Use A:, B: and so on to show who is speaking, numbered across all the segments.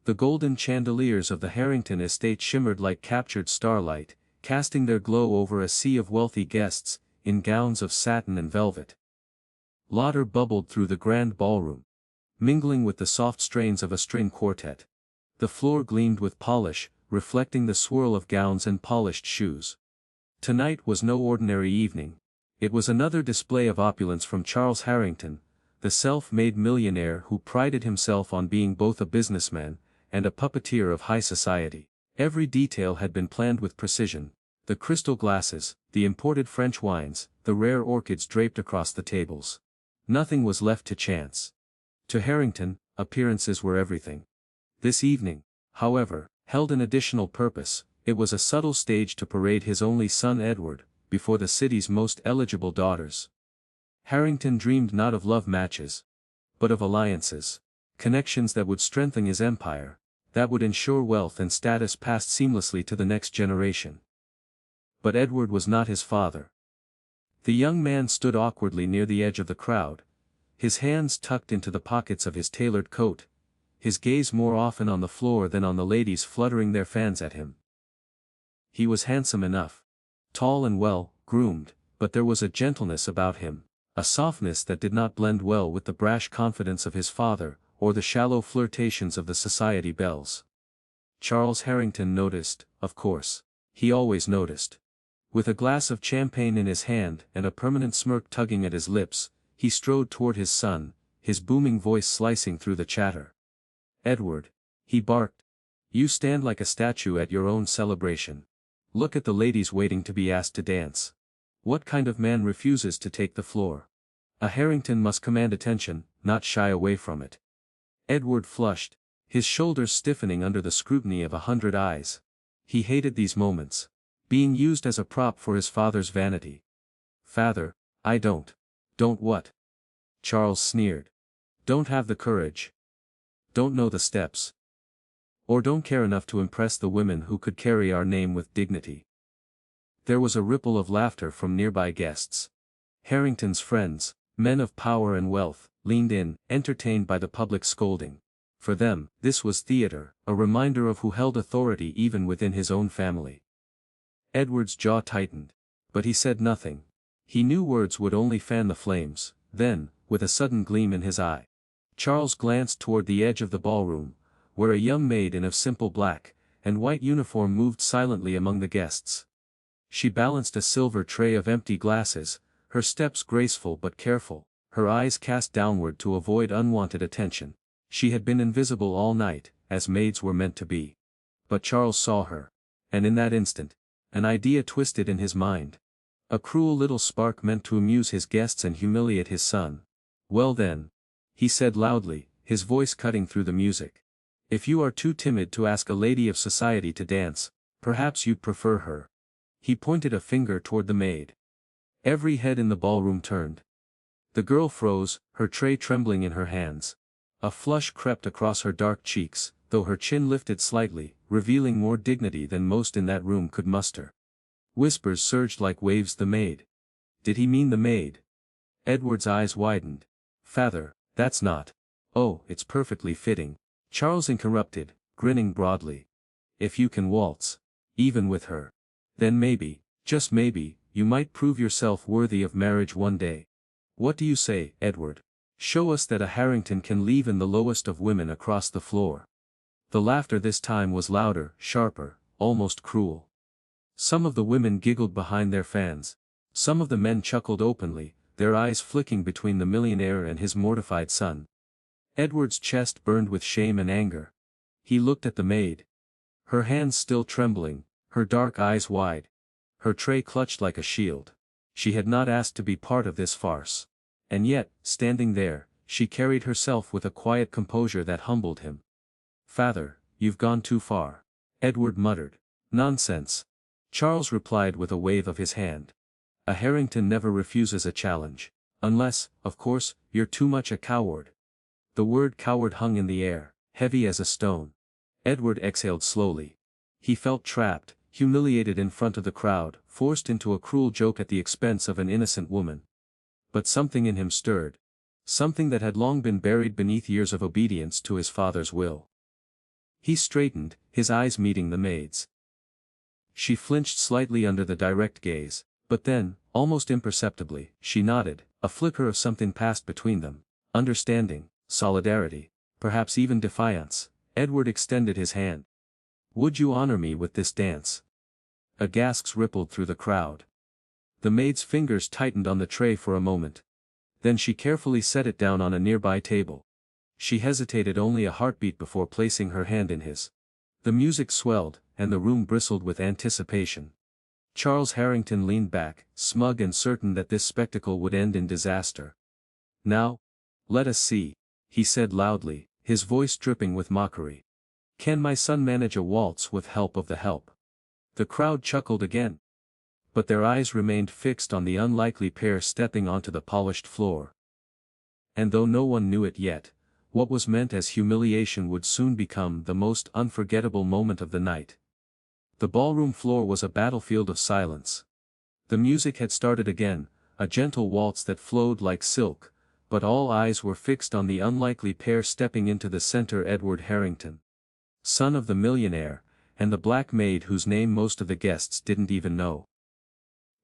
A: The golden chandeliers of the Harrington estate shimmered like captured starlight, casting their glow over a sea of wealthy guests, in gowns of satin and velvet. Laughter bubbled through the grand ballroom, mingling with the soft strains of a string quartet. The floor gleamed with polish, reflecting the swirl of gowns and polished shoes. Tonight was no ordinary evening. It was another display of opulence from Charles Harrington, the self-made millionaire who prided himself on being both a businessman and a puppeteer of high society. Every detail had been planned with precision: the crystal glasses, the imported French wines, the rare orchids draped across the tables. Nothing was left to chance. To Harrington, appearances were everything. This evening, however, held an additional purpose. It was a subtle stage to parade his only son Edward before the city's most eligible daughters. Harrington dreamed not of love matches, but of alliances, connections that would strengthen his empire, that would ensure wealth and status passed seamlessly to the next generation. But Edward was not his father. The young man stood awkwardly near the edge of the crowd, his hands tucked into the pockets of his tailored coat, his gaze more often on the floor than on the ladies fluttering their fans at him. He was handsome enough, tall and well-groomed, but there was a gentleness about him, a softness that did not blend well with the brash confidence of his father, or the shallow flirtations of the society belles. Charles Harrington noticed, of course. He always noticed. With a glass of champagne in his hand and a permanent smirk tugging at his lips, he strode toward his son, his booming voice slicing through the chatter. "Edward," he barked, "you stand like a statue at your own celebration. Look at the ladies waiting to be asked to dance. What kind of man refuses to take the floor? A Harrington must command attention, not shy away from it." Edward flushed, his shoulders stiffening under the scrutiny of 100 eyes. He hated these moments, being used as a prop for his father's vanity. "Father, I don't." "Don't what?" Charles sneered. "Don't have the courage. Don't know the steps. Or don't care enough to impress the women who could carry our name with dignity." There was a ripple of laughter from nearby guests. Harrington's friends, men of power and wealth, leaned in, entertained by the public scolding. For them, this was theater, a reminder of who held authority even within his own family. Edward's jaw tightened. But he said nothing. He knew words would only fan the flames. Then, with a sudden gleam in his eye, Charles glanced toward the edge of the ballroom, where a young maid in a simple black and white uniform moved silently among the guests. She balanced a silver tray of empty glasses, her steps graceful but careful, her eyes cast downward to avoid unwanted attention. She had been invisible all night, as maids were meant to be. But Charles saw her. And in that instant, an idea twisted in his mind. A cruel little spark meant to amuse his guests and humiliate his son. "Well then," he said loudly, his voice cutting through the music. "If you are too timid to ask a lady of society to dance, perhaps you'd prefer her." He pointed a finger toward the maid. Every head in the ballroom turned. The girl froze, her tray trembling in her hands. A flush crept across her dark cheeks, though her chin lifted slightly, revealing more dignity than most in that room could muster. Whispers surged like waves. "The maid." Did he mean the maid? Edward's eyes widened. "Father, that's not." "Oh, it's perfectly fitting," Charles interrupted, grinning broadly. "If you can waltz, even with her, then maybe, just maybe, you might prove yourself worthy of marriage one day. What do you say, Edward? Show us that a Harrington can leave in the lowest of women across the floor." The laughter this time was louder, sharper, almost cruel. Some of the women giggled behind their fans. Some of the men chuckled openly, their eyes flicking between the millionaire and his mortified son. Edward's chest burned with shame and anger. He looked at the maid. Her hands still trembling, her dark eyes wide. Her tray clutched like a shield. She had not asked to be part of this farce. And yet, standing there, she carried herself with a quiet composure that humbled him. "Father, you've gone too far," Edward muttered. "Nonsense," Charles replied with a wave of his hand. "A Harrington never refuses a challenge. Unless, of course, you're too much a coward." The word coward hung in the air, heavy as a stone. Edward exhaled slowly. He felt trapped, humiliated in front of the crowd, forced into a cruel joke at the expense of an innocent woman. But something in him stirred. Something that had long been buried beneath years of obedience to his father's will. He straightened, his eyes meeting the maid's. She flinched slightly under the direct gaze, but then, almost imperceptibly, she nodded, a flicker of something passed between them. Understanding, solidarity, perhaps even defiance. Edward extended his hand. "Would you honor me with this dance?" A gasp rippled through the crowd. The maid's fingers tightened on the tray for a moment. Then she carefully set it down on a nearby table. She hesitated only a heartbeat before placing her hand in his. The music swelled, and the room bristled with anticipation. Charles Harrington leaned back, smug and certain that this spectacle would end in disaster. "Now, let us see," he said loudly, his voice dripping with mockery. "Can my son manage a waltz with help of the help?" The crowd chuckled again. But their eyes remained fixed on the unlikely pair stepping onto the polished floor. And though no one knew it yet, what was meant as humiliation would soon become the most unforgettable moment of the night. The ballroom floor was a battlefield of silence. The music had started again, a gentle waltz that flowed like silk, but all eyes were fixed on the unlikely pair stepping into the center. Edward Harrington, son of the millionaire, and the black maid whose name most of the guests didn't even know.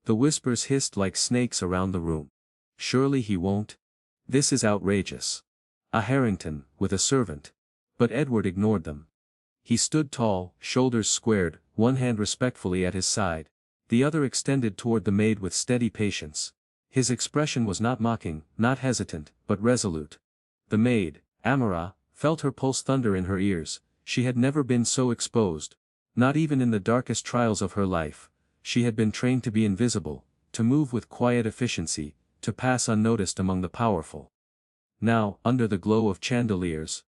A: The whispers hissed like snakes around the room. "Surely he won't? This is outrageous. A Harrington, with a servant." But Edward ignored them. He stood tall, shoulders squared, one hand respectfully at his side, the other extended toward the maid with steady patience. His expression was not mocking, not hesitant, but resolute. The maid, Amara, felt her pulse thunder in her ears. She had never been so exposed. Not even in the darkest trials of her life. She had been trained to be invisible, to move with quiet efficiency, to pass unnoticed among the powerful. Now, under the glow of chandeliers,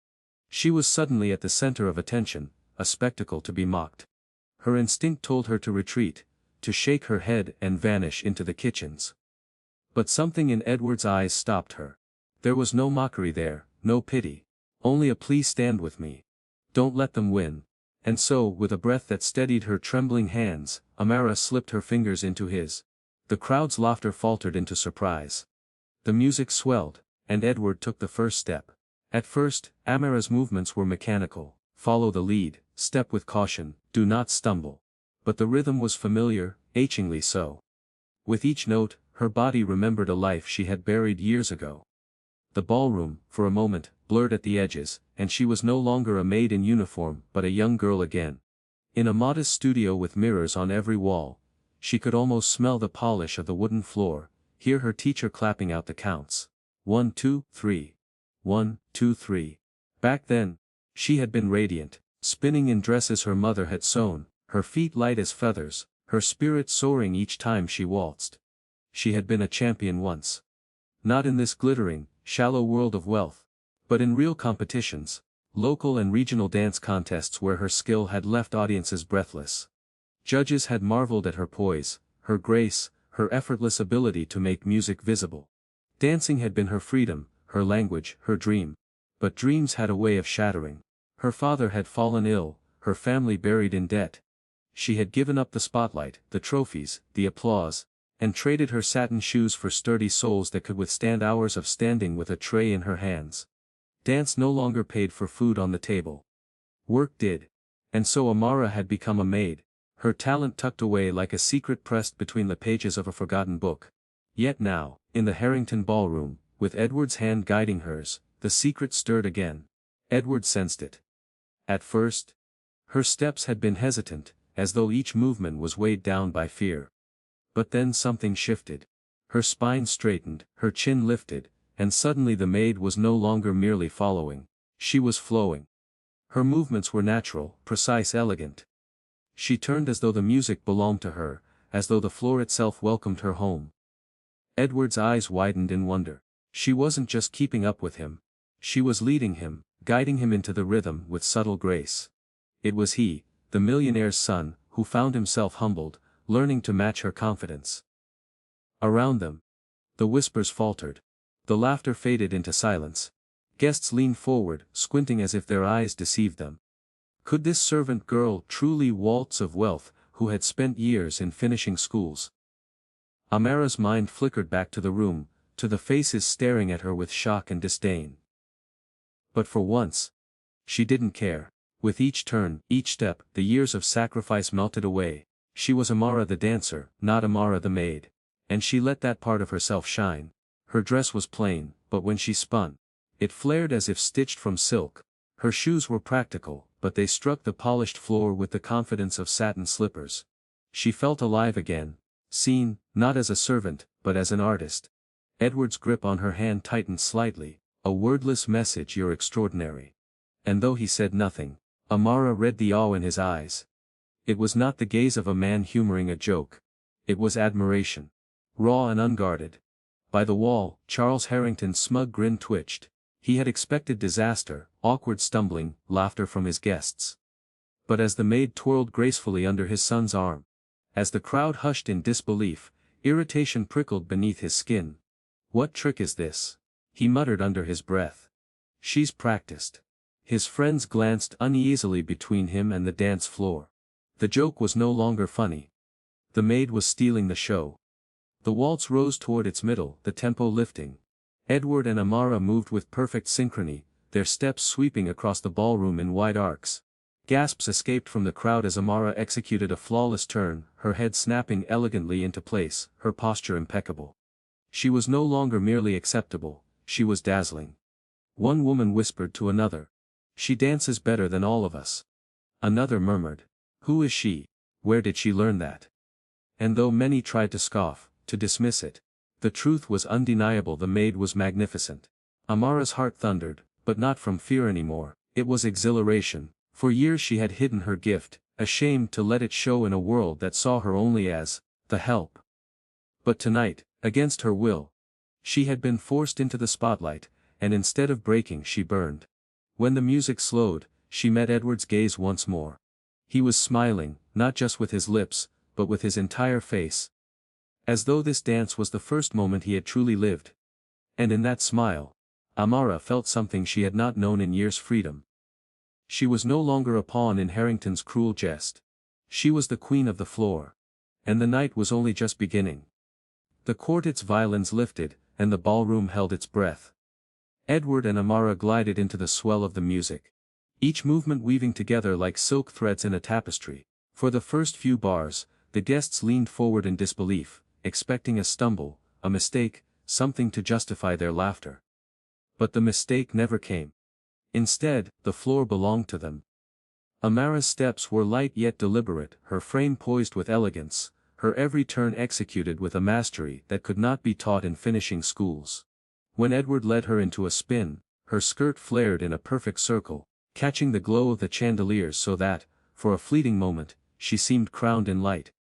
A: she was suddenly at the center of attention, a spectacle to be mocked. Her instinct told her to retreat, to shake her head and vanish into the kitchens. But something in Edward's eyes stopped her. There was no mockery there, no pity. Only a "please stand with me. Don't let them win." And so, with a breath that steadied her trembling hands, Amara slipped her fingers into his. The crowd's laughter faltered into surprise. The music swelled, and Edward took the first step. At first, Amara's movements were mechanical: follow the lead, step with caution, do not stumble. But the rhythm was familiar, achingly so. With each note, her body remembered a life she had buried years ago. The ballroom, for a moment, blurred at the edges, and she was no longer a maid in uniform but a young girl again. In a modest studio with mirrors on every wall, she could almost smell the polish of the wooden floor, hear her teacher clapping out the counts. 1, 2, 3. 1, 2, 3. Back then, she had been radiant, spinning in dresses her mother had sewn, her feet light as feathers, her spirit soaring each time she waltzed. She had been a champion once. Not in this glittering, shallow world of wealth, but in real competitions, local and regional dance contests where her skill had left audiences breathless. Judges had marveled at her poise, her grace, her effortless ability to make music visible. Dancing had been her freedom, her language, her dream. But dreams had a way of shattering. Her father had fallen ill, her family buried in debt. She had given up the spotlight, the trophies, the applause, and traded her satin shoes for sturdy soles that could withstand hours of standing with a tray in her hands. Dance no longer paid for food on the table. Work did. And so Amara had become a maid, her talent tucked away like a secret pressed between the pages of a forgotten book. Yet now, in the Harrington ballroom, with Edward's hand guiding hers, the secret stirred again. Edward sensed it. At first, her steps had been hesitant, as though each movement was weighed down by fear. But then something shifted. Her spine straightened, her chin lifted, and suddenly the maid was no longer merely following. She was flowing. Her movements were natural, precise, elegant. She turned as though the music belonged to her, as though the floor itself welcomed her home. Edward's eyes widened in wonder. She wasn't just keeping up with him. She was leading him, guiding him into the rhythm with subtle grace. It was he, the millionaire's son, who found himself humbled, learning to match her confidence. Around them, the whispers faltered. The laughter faded into silence. Guests leaned forward, squinting as if their eyes deceived them. Could this servant girl truly waltz of wealth, who had spent years in finishing schools? Amara's mind flickered back to the room, to the faces staring at her with shock and disdain. But for once, she didn't care. With each turn, each step, the years of sacrifice melted away. She was Amara the dancer, not Amara the maid. And she let that part of herself shine. Her dress was plain, but when she spun, it flared as if stitched from silk. Her shoes were practical, but they struck the polished floor with the confidence of satin slippers. She felt alive again, seen, not as a servant, but as an artist. Edward's grip on her hand tightened slightly, a wordless message, "You're extraordinary." And though he said nothing, Amara read the awe in his eyes. It was not the gaze of a man humoring a joke. It was admiration. Raw and unguarded. By the wall, Charles Harrington's smug grin twitched. He had expected disaster, awkward stumbling, laughter from his guests. But as the maid twirled gracefully under his son's arm, as the crowd hushed in disbelief, irritation prickled beneath his skin. "What trick is this?" he muttered under his breath. "She's practiced." His friends glanced uneasily between him and the dance floor. The joke was no longer funny. The maid was stealing the show. The waltz rose toward its middle, the tempo lifting. Edward and Amara moved with perfect synchrony, their steps sweeping across the ballroom in wide arcs. Gasps escaped from the crowd as Amara executed a flawless turn, her head snapping elegantly into place, her posture impeccable. She was no longer merely acceptable, she was dazzling. One woman whispered to another, "She dances better than all of us." Another murmured, "Who is she? Where did she learn that?" And though many tried to scoff, to dismiss it, the truth was undeniable: the maid was magnificent. Amara's heart thundered, but not from fear anymore, it was exhilaration. For years she had hidden her gift, ashamed to let it show in a world that saw her only as the help. But tonight, against her will, she had been forced into the spotlight, and instead of breaking she burned. When the music slowed, she met Edward's gaze once more. He was smiling, not just with his lips, but with his entire face. As though this dance was the first moment he had truly lived. And in that smile, Amara felt something she had not known in years: freedom. She was no longer a pawn in Harrington's cruel jest. She was the queen of the floor. And the night was only just beginning. The quartet's violins lifted, and the ballroom held its breath. Edward and Amara glided into the swell of the music. Each movement weaving together like silk threads in a tapestry. For the first few bars, the guests leaned forward in disbelief, expecting a stumble, a mistake, something to justify their laughter. But the mistake never came. Instead, the floor belonged to them. Amara's steps were light yet deliberate, her frame poised with elegance, her every turn executed with a mastery that could not be taught in finishing schools. When Edward led her into a spin, her skirt flared in a perfect circle, catching the glow of the chandeliers so that, for a fleeting moment, she seemed crowned in light.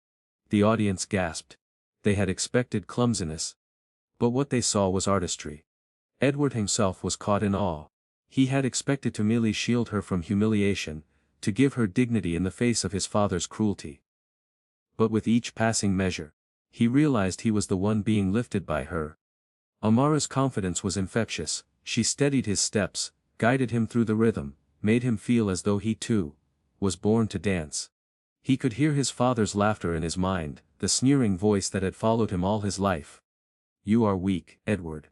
A: The audience gasped. They had expected clumsiness. But what they saw was artistry. Edward himself was caught in awe. He had expected to merely shield her from humiliation, to give her dignity in the face of his father's cruelty. But with each passing measure, he realized he was the one being lifted by her. Amara's confidence was infectious. She steadied his steps, guided him through the rhythm, made him feel as though he too was born to dance. He could hear his father's laughter in his mind, the sneering voice that had followed him all his life. "You are weak, Edward.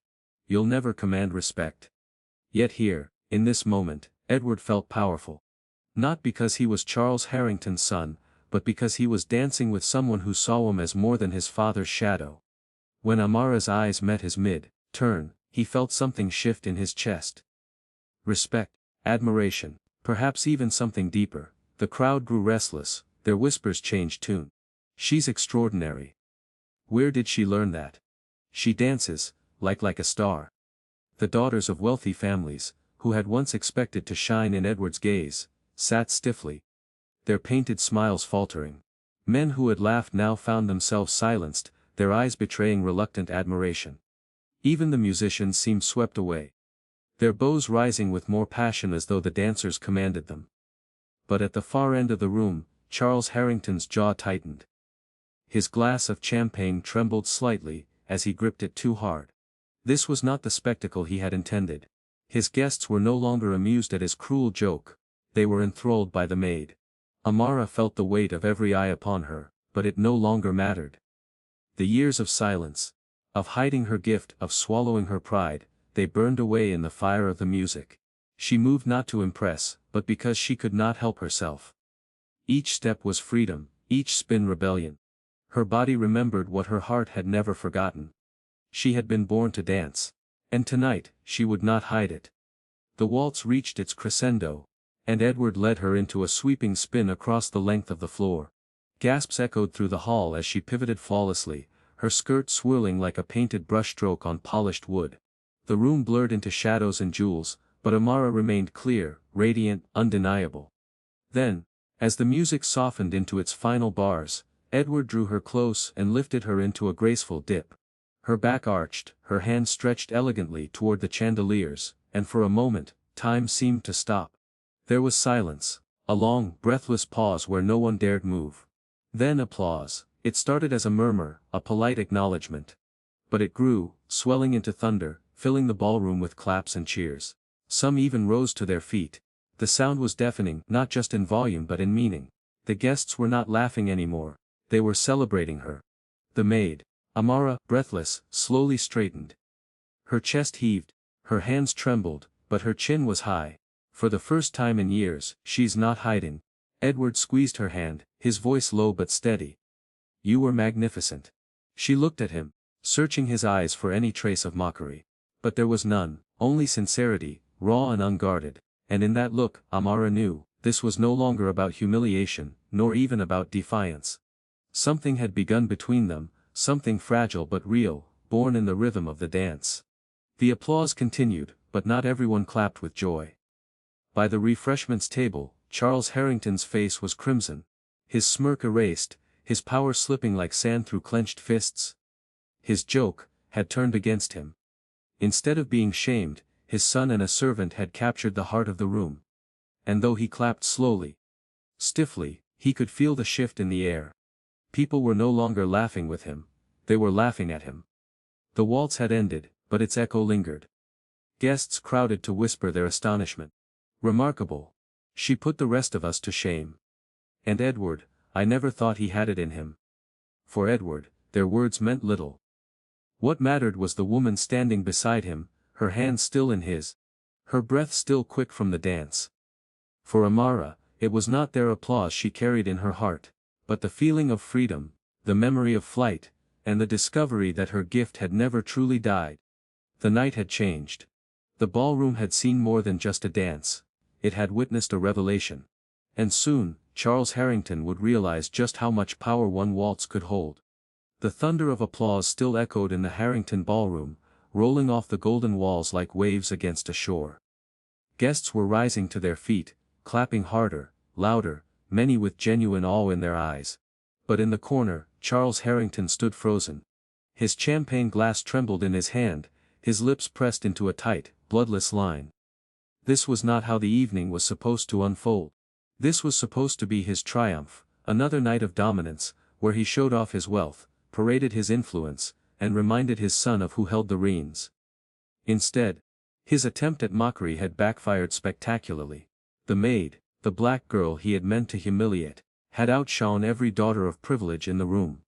A: You'll never command respect." Yet here, in this moment, Edward felt powerful. Not because he was Charles Harrington's son, but because he was dancing with someone who saw him as more than his father's shadow. When Amara's eyes met his mid-turn, he felt something shift in his chest. Respect, admiration, perhaps even something deeper. The crowd grew restless, their whispers changed tune. "She's extraordinary. Where did she learn that? She dances, like a star." The daughters of wealthy families, who had once expected to shine in Edward's gaze, sat stiffly, their painted smiles faltering. Men who had laughed now found themselves silenced, their eyes betraying reluctant admiration. Even the musicians seemed swept away, their bows rising with more passion as though the dancers commanded them. But at the far end of the room, Charles Harrington's jaw tightened. His glass of champagne trembled slightly, as he gripped it too hard. This was not the spectacle he had intended. His guests were no longer amused at his cruel joke, they were enthralled by the maid. Amara felt the weight of every eye upon her, but it no longer mattered. The years of silence, of hiding her gift, of swallowing her pride, they burned away in the fire of the music. She moved not to impress, but because she could not help herself. Each step was freedom, each spin rebellion. Her body remembered what her heart had never forgotten. She had been born to dance. And tonight, she would not hide it. The waltz reached its crescendo, and Edward led her into a sweeping spin across the length of the floor. Gasps echoed through the hall as she pivoted flawlessly, her skirt swirling like a painted brushstroke on polished wood. The room blurred into shadows and jewels, but Amara remained clear, radiant, undeniable. Then, as the music softened into its final bars, Edward drew her close and lifted her into a graceful dip. Her back arched, her hands stretched elegantly toward the chandeliers, and for a moment, time seemed to stop. There was silence, a long, breathless pause where no one dared move. Then applause. It started as a murmur, a polite acknowledgement. But it grew, swelling into thunder, filling the ballroom with claps and cheers. Some even rose to their feet. The sound was deafening, not just in volume but in meaning. The guests were not laughing anymore. They were celebrating her. The maid, Amara, breathless, slowly straightened. Her chest heaved, her hands trembled, but her chin was high. For the first time in years, she's not hiding. Edward squeezed her hand, his voice low but steady. You were magnificent. She looked at him, searching his eyes for any trace of mockery. But there was none, only sincerity, raw and unguarded. And in that look, Amara knew, this was no longer about humiliation, nor even about defiance. Something had begun between them, something fragile but real, born in the rhythm of the dance. The applause continued, but not everyone clapped with joy. By the refreshments table, Charles Harrington's face was crimson. His smirk erased, his power slipping like sand through clenched fists. His joke had turned against him. Instead of being shamed, his son and a servant had captured the heart of the room. And though he clapped slowly, stiffly, he could feel the shift in the air. People were no longer laughing with him, they were laughing at him. The waltz had ended, but its echo lingered. Guests crowded to whisper their astonishment. Remarkable. She put the rest of us to shame. And Edward, I never thought he had it in him. For Edward, their words meant little. What mattered was the woman standing beside him, her hand still in his. Her breath still quick from the dance. For Amara, it was not their applause she carried in her heart, but the feeling of freedom, the memory of flight, and the discovery that her gift had never truly died. The night had changed. The ballroom had seen more than just a dance. It had witnessed a revelation. And soon, Charles Harrington would realize just how much power one waltz could hold. The thunder of applause still echoed in the Harrington ballroom, rolling off the golden walls like waves against a shore. Guests were rising to their feet, clapping harder, louder, many with genuine awe in their eyes. But in the corner, Charles Harrington stood frozen. His champagne glass trembled in his hand, his lips pressed into a tight, bloodless line. This was not how the evening was supposed to unfold. This was supposed to be his triumph, another night of dominance, where he showed off his wealth, paraded his influence, and reminded his son of who held the reins. Instead, his attempt at mockery had backfired spectacularly. The maid, the black girl he had meant to humiliate, had outshone every daughter of privilege in the room.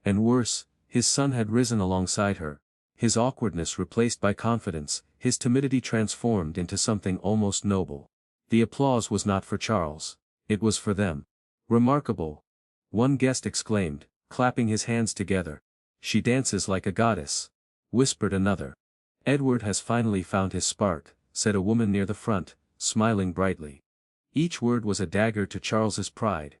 A: And worse, his son had risen alongside her, his awkwardness replaced by confidence, his timidity transformed into something almost noble. The applause was not for Charles, it was for them. Remarkable! One guest exclaimed, clapping his hands together. She dances like a goddess, whispered another. Edward has finally found his spark, said a woman near the front, smiling brightly. Each word was a dagger to Charles's pride.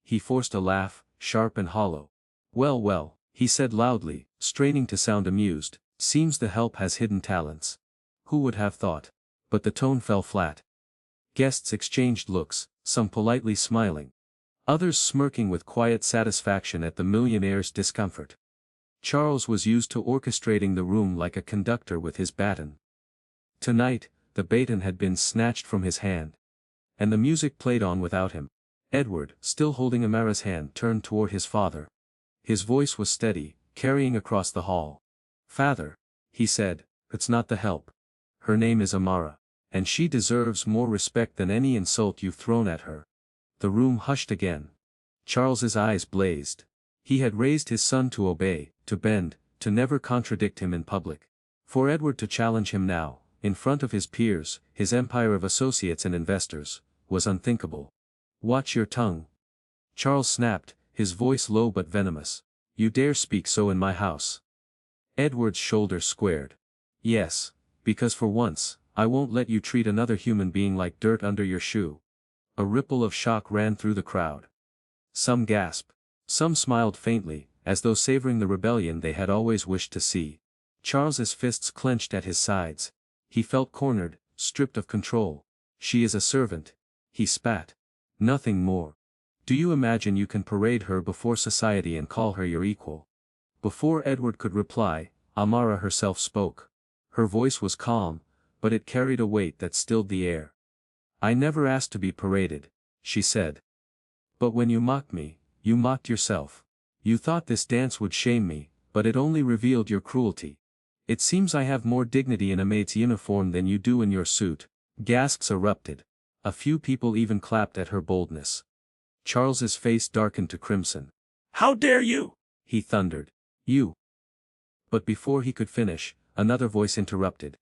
A: He forced a laugh, sharp and hollow. Well, well, he said loudly, straining to sound amused, seems the help has hidden talents. Who would have thought? But the tone fell flat. Guests exchanged looks, some politely smiling. Others smirking with quiet satisfaction at the millionaire's discomfort. Charles was used to orchestrating the room like a conductor with his baton. Tonight, the baton had been snatched from his hand. And the music played on without him. Edward, still holding Amara's hand, turned toward his father. His voice was steady, carrying across the hall. Father, he said, it's not the help. Her name is Amara, and she deserves more respect than any insult you've thrown at her. The room hushed again. Charles's eyes blazed. He had raised his son to obey, to bend, to never contradict him in public. For Edward to challenge him now, in front of his peers, his empire of associates and investors, was unthinkable. "Watch your tongue." Charles snapped, his voice low but venomous. "You dare speak so in my house?" Edward's shoulders squared. "Yes, because for once, I won't let you treat another human being like dirt under your shoe." A ripple of shock ran through the crowd. Some gasped. Some smiled faintly, as though savoring the rebellion they had always wished to see. Charles's fists clenched at his sides. He felt cornered, stripped of control. "She is a servant," he spat. "Nothing more. Do you imagine you can parade her before society and call her your equal?" Before Edward could reply, Amara herself spoke. Her voice was calm, but it carried a weight that stilled the air. "I never asked to be paraded," she said. "But when you mocked me, you mocked yourself. You thought this dance would shame me, but it only revealed your cruelty. It seems I have more dignity in a maid's uniform than you do in your suit." Gasps erupted. A few people even clapped at her boldness. Charles's face darkened to crimson. "How dare you!" he thundered. "You." But before he could finish, another voice interrupted.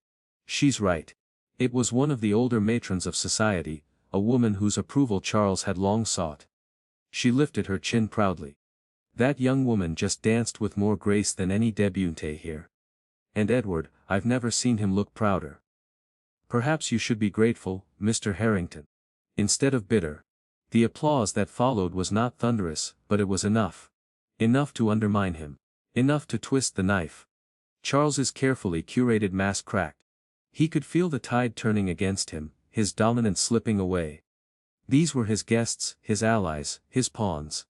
A: "She's right." It was one of the older matrons of society, a woman whose approval Charles had long sought. She lifted her chin proudly. "That young woman just danced with more grace than any debutante here. And Edward, I've never seen him look prouder." "Perhaps you should be grateful, Mr. Harrington." Instead of bitter. The applause that followed was not thunderous, but it was enough. Enough to undermine him. Enough to twist the knife. Charles's carefully curated mask cracked. He could feel the tide turning against him, his dominance slipping away. These were his guests, his allies, his pawns.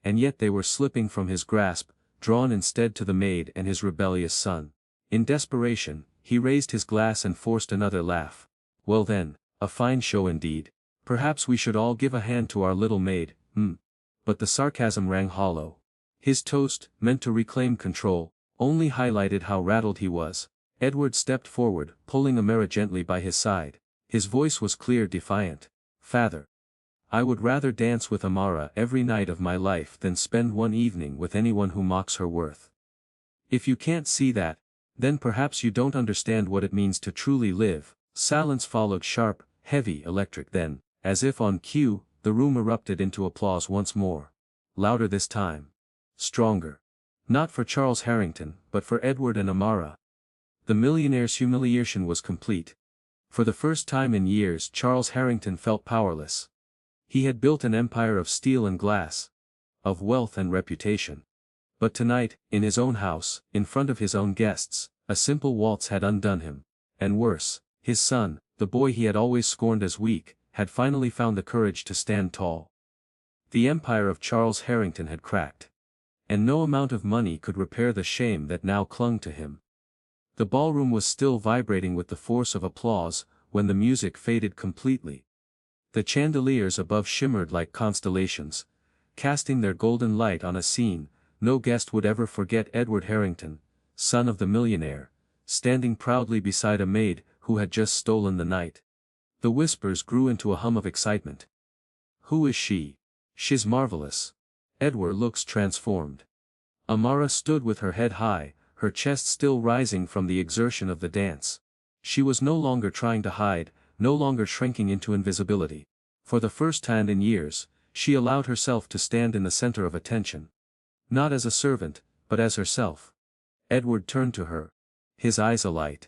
A: And yet they were slipping from his grasp, drawn instead to the maid and his rebellious son. In desperation, he raised his glass and forced another laugh. "Well then, a fine show indeed. Perhaps we should all give a hand to our little maid, But the sarcasm rang hollow. His toast, meant to reclaim control, only highlighted how rattled he was. Edward stepped forward, pulling Amara gently by his side. His voice was clear, defiant. "Father. I would rather dance with Amara every night of my life than spend one evening with anyone who mocks her worth. If you can't see that, then perhaps you don't understand what it means to truly live." Silence followed, sharp, heavy, electric. Then, as if on cue, the room erupted into applause once more. Louder this time. Stronger. Not for Charles Harrington, but for Edward and Amara. The millionaire's humiliation was complete. For the first time in years Charles Harrington felt powerless. He had built an empire of steel and glass. Of wealth and reputation. But tonight, in his own house, in front of his own guests, a simple waltz had undone him. And worse, his son, the boy he had always scorned as weak, had finally found the courage to stand tall. The empire of Charles Harrington had cracked. And no amount of money could repair the shame that now clung to him. The ballroom was still vibrating with the force of applause, when the music faded completely. The chandeliers above shimmered like constellations, casting their golden light on a scene. No guest would ever forget Edward Harrington, son of the millionaire, standing proudly beside a maid who had just stolen the night. The whispers grew into a hum of excitement. "Who is she? She's marvelous. Edward looks transformed." Amara stood with her head high, her chest still rising from the exertion of the dance. She was no longer trying to hide, no longer shrinking into invisibility. For the first time in years, she allowed herself to stand in the center of attention. Not as a servant, but as herself. Edward turned to her. His eyes alight.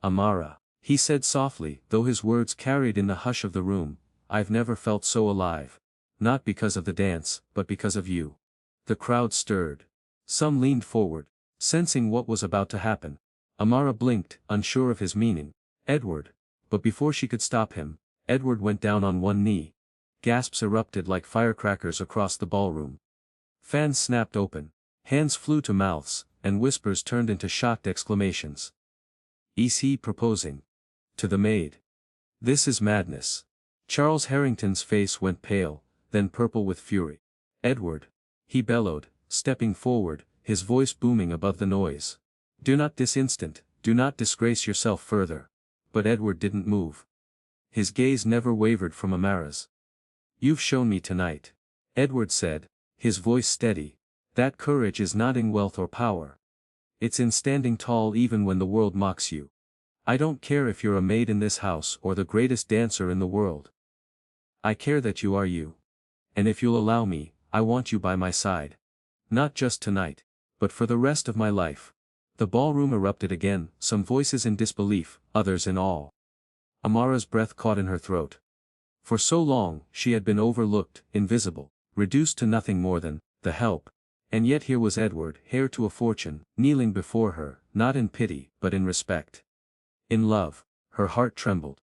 A: "Amara," he said softly, though his words carried in the hush of the room, "I've never felt so alive. Not because of the dance, but because of you." The crowd stirred. Some leaned forward, sensing what was about to happen. Amara blinked, unsure of his meaning. "Edward." But before she could stop him, Edward went down on one knee. Gasps erupted like firecrackers across the ballroom. Fans snapped open. Hands flew to mouths, and whispers turned into shocked exclamations. "Is he proposing to the maid? This is madness." Charles Harrington's face went pale, then purple with fury. "Edward," he bellowed, stepping forward, his voice booming above the noise. "Do not this instant, do not disgrace yourself further." But Edward didn't move. His gaze never wavered from Amara's. "You've shown me tonight," Edward said, his voice steady, "that courage is not in wealth or power. It's in standing tall even when the world mocks you. I don't care if you're a maid in this house or the greatest dancer in the world. I care that you are you. And if you'll allow me, I want you by my side. Not just tonight, but for the rest of my life." The ballroom erupted again, some voices in disbelief, others in awe. Amara's breath caught in her throat. For so long, she had been overlooked, invisible, reduced to nothing more than the help. And yet here was Edward, heir to a fortune, kneeling before her, not in pity, but in respect. In love. Her heart trembled.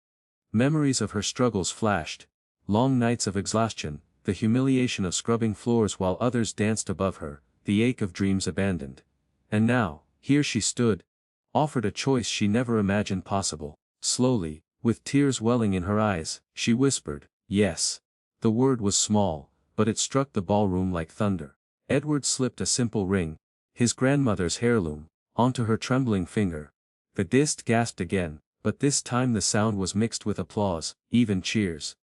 A: Memories of her struggles flashed. Long nights of exhaustion, the humiliation of scrubbing floors while others danced above her, the ache of dreams abandoned. And now, here she stood, offered a choice she never imagined possible. Slowly, with tears welling in her eyes, she whispered, "Yes." The word was small, but it struck the ballroom like thunder. Edward slipped a simple ring, his grandmother's heirloom, onto her trembling finger. The guest gasped again, but this time the sound was mixed with applause, even cheers.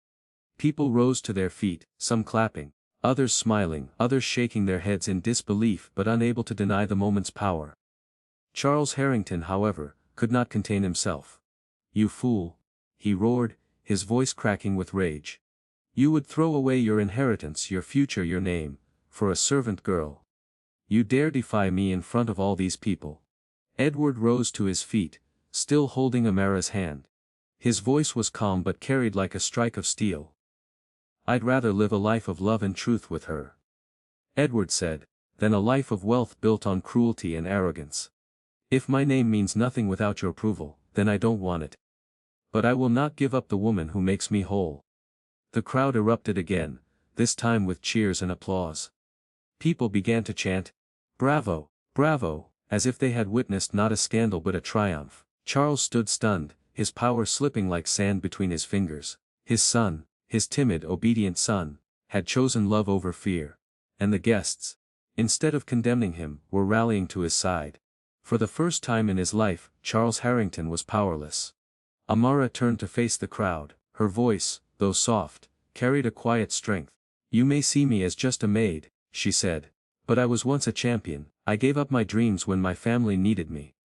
A: People rose to their feet, some clapping, others smiling, others shaking their heads in disbelief but unable to deny the moment's power. Charles Harrington, however, could not contain himself. "You fool!" he roared, his voice cracking with rage. "You would throw away your inheritance, your future, your name, for a servant girl. You dare defy me in front of all these people." Edward rose to his feet, still holding Amara's hand. His voice was calm but carried like a strike of steel. "I'd rather live a life of love and truth with her," Edward said, "than a life of wealth built on cruelty and arrogance. If my name means nothing without your approval, then I don't want it. But I will not give up the woman who makes me whole." The crowd erupted again, this time with cheers and applause. People began to chant, "Bravo, bravo," as if they had witnessed not a scandal but a triumph. Charles stood stunned, his power slipping like sand between his fingers. His son, his timid, obedient son, had chosen love over fear. And the guests, instead of condemning him, were rallying to his side. For the first time in his life, Charles Harrington was powerless. Amara turned to face the crowd, her voice, though soft, carried a quiet strength. "You may see me as just a maid," she said, "but I was once a champion. I gave up my dreams when my family needed me.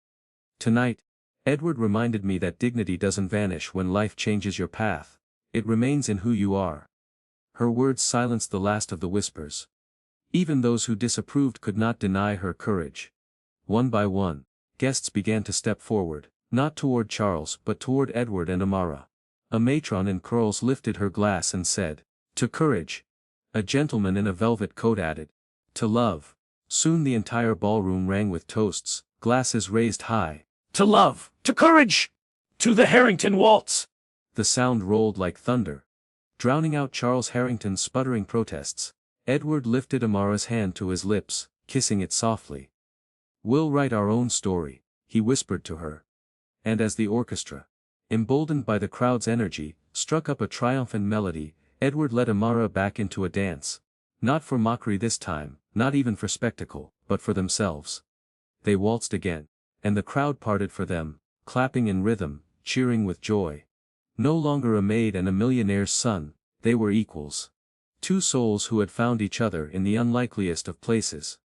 A: Tonight, Edward reminded me that dignity doesn't vanish when life changes your path. It remains in who you are." Her words silenced the last of the whispers. Even those who disapproved could not deny her courage. One by one, guests began to step forward, not toward Charles but toward Edward and Amara. A matron in curls lifted her glass and said, "To courage." A gentleman in a velvet coat added, "To love." Soon the entire ballroom rang with toasts, glasses raised high.
B: "To love, to courage, to the Harrington Waltz."
A: The sound rolled like thunder, drowning out Charles Harrington's sputtering protests. Edward lifted Amara's hand to his lips, kissing it softly. "We'll write our own story," he whispered to her. And as the orchestra, emboldened by the crowd's energy, struck up a triumphant melody, Edward led Amara back into a dance. Not for mockery this time, not even for spectacle, but for themselves. They waltzed again, and the crowd parted for them, clapping in rhythm, cheering with joy. No longer a maid and a millionaire's son, they were equals. Two souls who had found each other in the unlikeliest of places.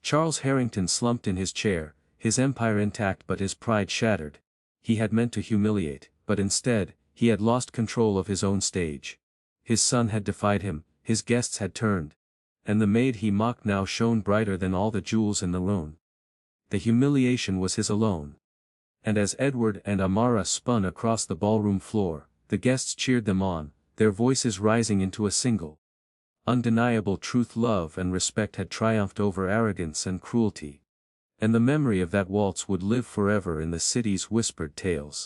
A: Charles Harrington slumped in his chair, his empire intact but his pride shattered. He had meant to humiliate, but instead, he had lost control of his own stage. His son had defied him, his guests had turned. And the maid he mocked now shone brighter than all the jewels in the room. The humiliation was his alone. And as Edward and Amara spun across the ballroom floor, the guests cheered them on, their voices rising into a single. Undeniable truth. Love and respect had triumphed over arrogance and cruelty. And the memory of that waltz would live forever in the city's whispered tales.